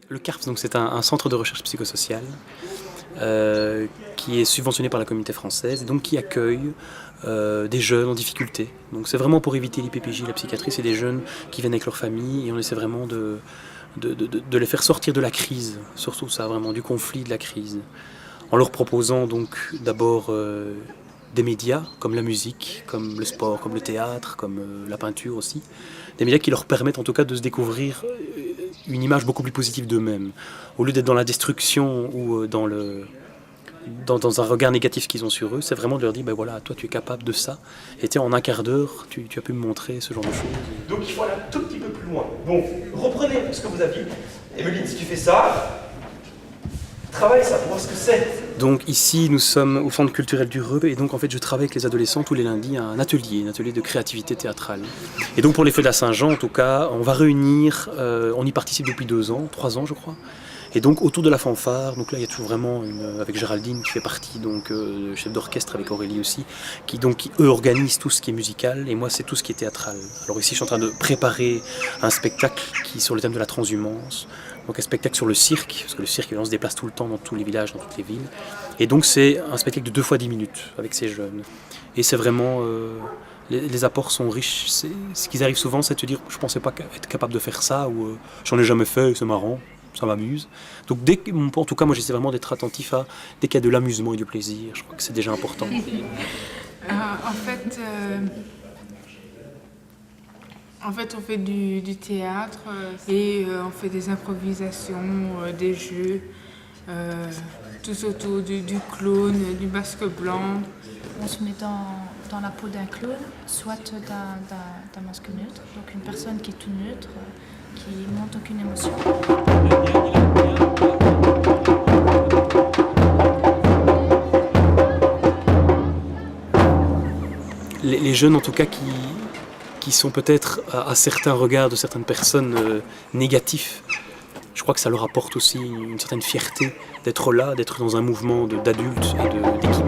Le CARPS, donc, c'est un centre de recherche psychosociale qui est subventionné par la communauté française et donc qui accueille des jeunes en difficulté. Donc c'est vraiment pour éviter l'IPPJ, la psychiatrie, c'est des jeunes qui viennent avec leur famille et on essaie vraiment de les faire sortir de la crise, surtout ça, vraiment du conflit, de la crise, en leur proposant donc d'abord des médias comme la musique, comme le sport, comme le théâtre, comme la peinture aussi, des médias qui leur permettent en tout cas de se découvrir une image beaucoup plus positive d'eux-mêmes, au lieu d'être dans la destruction ou dans un regard négatif qu'ils ont sur eux, c'est vraiment de leur dire, ben voilà, toi tu es capable de ça, et tiens, en un quart d'heure, tu as pu me montrer ce genre de choses. Donc il faut aller un tout petit peu plus loin. Donc reprenez ce que vous aviez. Emeline, si tu fais ça, travaille ça pour voir ce que c'est. Donc ici, nous sommes au Centre culturel du Reux, et donc en fait, je travaille avec les adolescents tous les lundis à un atelier de créativité théâtrale. Et donc pour les Feux de la Saint-Jean, en tout cas, on va réunir, on y participe depuis 2 ans, 3 ans je crois. Et donc autour de la fanfare, donc là il y a toujours vraiment avec Géraldine qui fait partie, donc chef d'orchestre avec Aurélie aussi, qui eux organisent tout ce qui est musical et moi c'est tout ce qui est théâtral. Alors ici je suis en train de préparer un spectacle qui est sur le thème de la transhumance, donc un spectacle sur le cirque, parce que le cirque évidemment se déplace tout le temps dans tous les villages, dans toutes les villes. Et donc c'est un spectacle de 2 fois 10 minutes avec ces jeunes. Et c'est vraiment... les apports sont riches. Ce qu'ils arrivent souvent, c'est de te dire je pensais pas être capable de faire ça ou j'en ai jamais fait, c'est marrant. Ça m'amuse. Donc en tout cas, moi j'essaie vraiment d'être attentif à dès qu'il y a de l'amusement et du plaisir. Je crois que c'est déjà important. En fait, on fait du théâtre et on fait des improvisations, des jeux, tout autour du clown, du masque blanc. On se met dans la peau d'un clown, soit d'un masque neutre, donc une personne qui est tout neutre, qui ne montre aucune émotion. Les jeunes en tout cas qui sont peut-être à certains regards de certaines personnes négatifs, je crois que ça leur apporte aussi une certaine fierté d'être là, d'être dans un mouvement d'adultes et d'équipe.